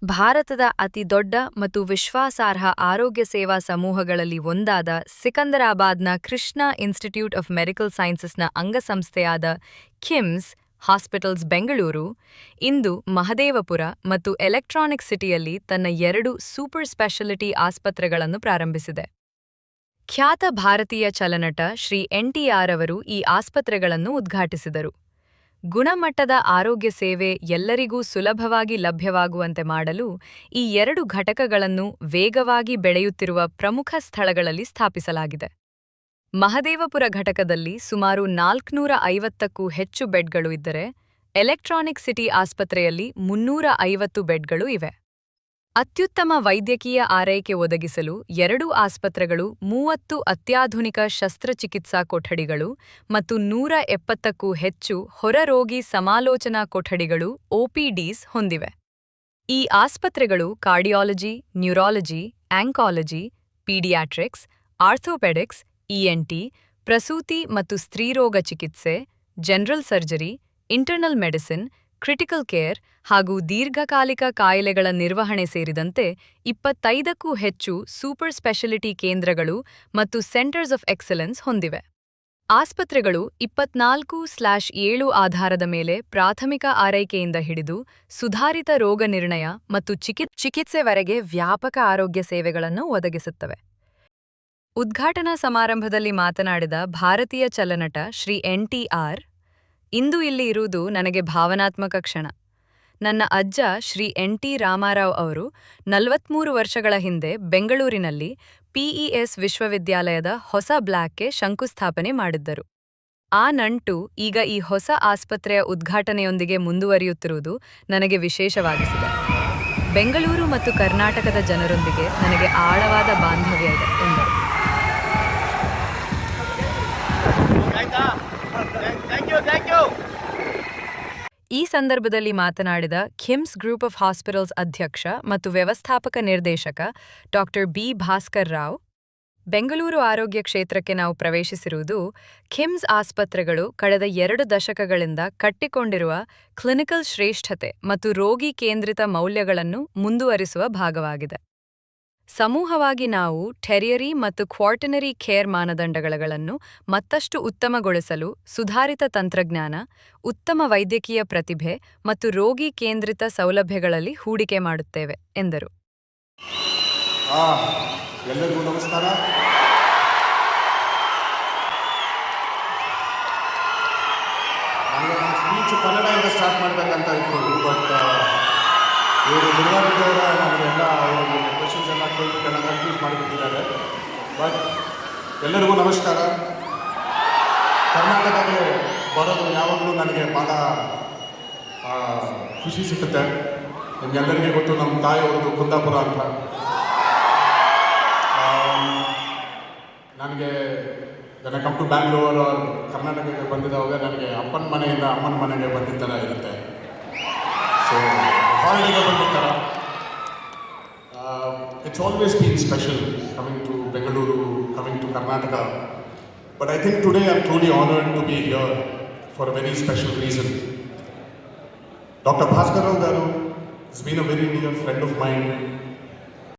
ಭಾರತದ ಅತಿದೊಡ್ಡ ಮತ್ತು ವಿಶ್ವಾಸಾರ್ಹ ಆರೋಗ್ಯ ಸೇವಾ ಸಮೂಹಗಳಲ್ಲಿ ಒಂದಾದ ಸಿಕಂದರಾಬಾದ್ನ ಕೃಷ್ಣ ಇನ್ಸ್ಟಿಟ್ಯೂಟ್ ಆಫ್ ಮೆಡಿಕಲ್ ಸೈನ್ಸಸ್ನ ಅಂಗಸಂಸ್ಥೆಯಾದ ಕಿಮ್ಸ್ ಹಾಸ್ಪಿಟಲ್ಸ್ ಬೆಂಗಳೂರು ಇಂದು ಮಹದೇವಪುರ ಮತ್ತು ಎಲೆಕ್ಟ್ರಾನಿಕ್ ಸಿಟಿಯಲ್ಲಿ ತನ್ನ 2 ಸೂಪರ್ ಸ್ಪೆಷಾಲಿಟಿ ಆಸ್ಪತ್ರೆಗಳನ್ನು ಪ್ರಾರಂಭಿಸಿದೆ. ಖ್ಯಾತ ಭಾರತೀಯ ಚಲನಟ ಶ್ರೀ ಎನ್.ಟಿ.ಆರ್. ಅವರು ಈ ಆಸ್ಪತ್ರೆಗಳನ್ನು ಉದ್ಘಾಟಿಸಿದರು. ಗುಣಮಟ್ಟದ ಆರೋಗ್ಯ ಸೇವೆ ಎಲ್ಲರಿಗೂ ಸುಲಭವಾಗಿ ಲಭ್ಯವಾಗುವಂತೆ ಮಾಡಲು ಈ 2 ಘಟಕಗಳನ್ನು ವೇಗವಾಗಿ ಬೆಳೆಯುತ್ತಿರುವ ಪ್ರಮುಖ ಸ್ಥಳಗಳಲ್ಲಿ ಸ್ಥಾಪಿಸಲಾಗಿದೆ. ಮಹದೇವಪುರ ಘಟಕದಲ್ಲಿ ಸುಮಾರು 450ಕ್ಕೂ ಹೆಚ್ಚು ಬೆಡ್ಗಳು ಇದ್ದರೆ, ಎಲೆಕ್ಟ್ರಾನಿಕ್ ಸಿಟಿ ಆಸ್ಪತ್ರೆಯಲ್ಲಿ 350 ಬೆಡ್ಗಳು ಇವೆ. ಅತ್ಯುತ್ತಮ ವೈದ್ಯಕೀಯ ಆರೈಕೆ ಒದಗಿಸಲು 2 ಆಸ್ಪತ್ರೆಗಳು 30 ಅತ್ಯಾಧುನಿಕ ಶಸ್ತ್ರಚಿಕಿತ್ಸಾ ಕೊಠಡಿಗಳು ಮತ್ತು 170ಕ್ಕೂ ಹೆಚ್ಚು ಹೊರರೋಗಿ ಸಮಾಲೋಚನಾ ಕೊಠಡಿಗಳು ಒಪಿಡಿಸ್ ಹೊಂದಿವೆ. ಈ ಆಸ್ಪತ್ರೆಗಳು cardiology, neurology, oncology, paediatrics, orthopaedics, ENT, ಪ್ರಸೂತಿ ಮತ್ತು ಸ್ತ್ರೀರೋಗ ಚಿಕಿತ್ಸೆ, general surgery, internal medicine, critical care ಹಾಗೂ ದೀರ್ಘಕಾಲಿಕ ಕಾಯಿಲೆಗಳ ನಿರ್ವಹಣೆ ಸೇರಿದಂತೆ 25ಕ್ಕೂ ಹೆಚ್ಚು ಸೂಪರ್ ಸ್ಪೆಷಾಲಿಟಿ ಕೇಂದ್ರಗಳು ಮತ್ತು ಸೆಂಟರ್ಸ್ ಆಫ್ ಎಕ್ಸಲೆನ್ಸ್ ಹೊಂದಿವೆ. ಆಸ್ಪತ್ರೆಗಳು 24/7 ಆಧಾರದ ಮೇಲೆ ಪ್ರಾಥಮಿಕ ಆರೈಕೆಯಿಂದ ಹಿಡಿದು ಸುಧಾರಿತ ರೋಗ ನಿರ್ಣಯ ಮತ್ತು ಚಿಕಿತ್ಸೆವರೆಗೆ ವ್ಯಾಪಕ ಆರೋಗ್ಯ ಸೇವೆಗಳನ್ನು ಒದಗಿಸುತ್ತವೆ. ಉದ್ಘಾಟನಾ ಸಮಾರಂಭದಲ್ಲಿ ಮಾತನಾಡಿದ ಭಾರತೀಯ ಚಲನಟ ಶ್ರೀ ಎನ್.ಟಿ.ಆರ್. ಇಂದು ಇಲ್ಲಿ ಇರುವುದು ನನಗೆ ಭಾವನಾತ್ಮಕ ಕ್ಷಣ. ನನ್ನ ಅಜ್ಜ ಶ್ರೀ ಎನ್.ಟಿ. ರಾಮಾರಾವ್ ಅವರು 43 ವರ್ಷಗಳ ಹಿಂದೆ ಬೆಂಗಳೂರಿನಲ್ಲಿ ಪಿಇಎಸ್ ವಿಶ್ವವಿದ್ಯಾಲಯದ ಹೊಸ ಬ್ಲಾಕ್ಗೆ ಶಂಕುಸ್ಥಾಪನೆ ಮಾಡಿದ್ದರು. ಆ ನಂಟು ಈಗ ಈ ಹೊಸ ಆಸ್ಪತ್ರೆಯ ಉದ್ಘಾಟನೆಯೊಂದಿಗೆ ಮುಂದುವರಿಯುತ್ತಿರುವುದು ನನಗೆ ವಿಶೇಷವಾಗಿಸಿದೆ. ಬೆಂಗಳೂರು ಮತ್ತು ಕರ್ನಾಟಕದ ಜನರೊಂದಿಗೆ ನನಗೆ ಆಳವಾದ ಬಾಂಧವ್ಯ ಇದೆ ಎಂದರು. ಈ ಸಂದರ್ಭದಲ್ಲಿ ಮಾತನಾಡಿದ ಕಿಮ್ಸ್ ಗ್ರೂಪ್ ಆಫ್ ಹಾಸ್ಪಿಟಲ್ಸ್ ಅಧ್ಯಕ್ಷ ಮತ್ತು ವ್ಯವಸ್ಥಾಪಕ ನಿರ್ದೇಶಕ ಡಾ. ಬಿ. ಭಾಸ್ಕರ್ ರಾವ್, ಬೆಂಗಳೂರು ಆರೋಗ್ಯ ಕ್ಷೇತ್ರಕ್ಕೆ ನಾವು ಪ್ರವೇಶಿಸಿರುವುದು ಕಿಮ್ಸ್ ಆಸ್ಪತ್ರೆಗಳು ಕಳೆದ 2 ದಶಕಗಳಿಂದ ಕಟ್ಟಿಕೊಂಡಿರುವ ಕ್ಲಿನಿಕಲ್ ಶ್ರೇಷ್ಠತೆ ಮತ್ತು ರೋಗಿ ಕೇಂದ್ರಿತ ಮೌಲ್ಯಗಳನ್ನು ಮುಂದುವರಿಸುವ ಭಾಗವಾಗಿದೆ. ಸಮೂಹವಾಗಿ ನಾವು ಟೆರಿಯರಿ ಮತ್ತು ಕ್ವಾರ್ಟನರಿ ಕೇರ್ ಮಾನದಂಡಗಳನ್ನು ಮತ್ತಷ್ಟು ಉತ್ತಮಗೊಳಿಸಲು ಸುಧಾರಿತ ತಂತ್ರಜ್ಞಾನ, ಉತ್ತಮ ವೈದ್ಯಕೀಯ ಪ್ರತಿಭೆ ಮತ್ತು ರೋಗಿ ಕೇಂದ್ರಿತ ಸೌಲಭ್ಯಗಳಲ್ಲಿ ಹೂಡಿಕೆ ಮಾಡುತ್ತೇವೆ ಎಂದರು. ಎಲ್ಲರಿಗೂ ನಮಸ್ಕಾರ. ನನಗೆ ನನ್ನ ಸ್ಪೀಚ್ ಕನ್ನಡದಿಂದ ಸ್ಟಾರ್ಟ್ ಮಾಡಬೇಕಂತ ಇತ್ತು, ಬಟ್ ಇವರು ಮುರುಘಾರೆಡ್ಡಿಯವರ ನನಗೆಲ್ಲ ಕ್ವೆಶನ್ಸ್ ಎಲ್ಲ ಕೇಳಿದ್ದೆಲ್ಲ ಕನ್ಫ್ಯೂಸ್ ಮಾಡಿಬಿಟ್ಟಿದ್ದಾರೆ. ಬಟ್ ಎಲ್ಲರಿಗೂ ನಮಸ್ಕಾರ. ಕರ್ನಾಟಕಕ್ಕೆ ಬರೋದು ಯಾವಾಗಲೂ ನನಗೆ ಭಾಳ ಖುಷಿ ಸಿಗುತ್ತೆ. ನಿಮಗೆಲ್ಲರಿಗೂ ಗೊತ್ತು, ನಮ್ಮ ತಾಯಿಯವ್ರದ್ದು ಕುಂದಾಪುರ ಅಂತ. ನನಗೆ ನನ್ನ ಕಮ್ ಟು ಬ್ಯಾಂಗ್ಳೂರ್ ಕರ್ನಾಟಕಕ್ಕೆ ಬಂದಿದ್ದಾವಾಗ ನನಗೆ ಅಪ್ಪನ ಮನೆಯಿಂದ ಅಮ್ಮನ ಮನೆಗೆ ಬಂದಿದ್ದ ಥರ ಇರುತ್ತೆ. ಸೊ ಹಾಲಿಡೇಗೆ ಬಂದಿದ್ದ ಥರ. It's always been special coming to Bengaluru, coming to Karnataka. But I think today I'm truly honored to be here for a very special reason. Dr. Bhaskar Rao Garu has been a very dear friend of mine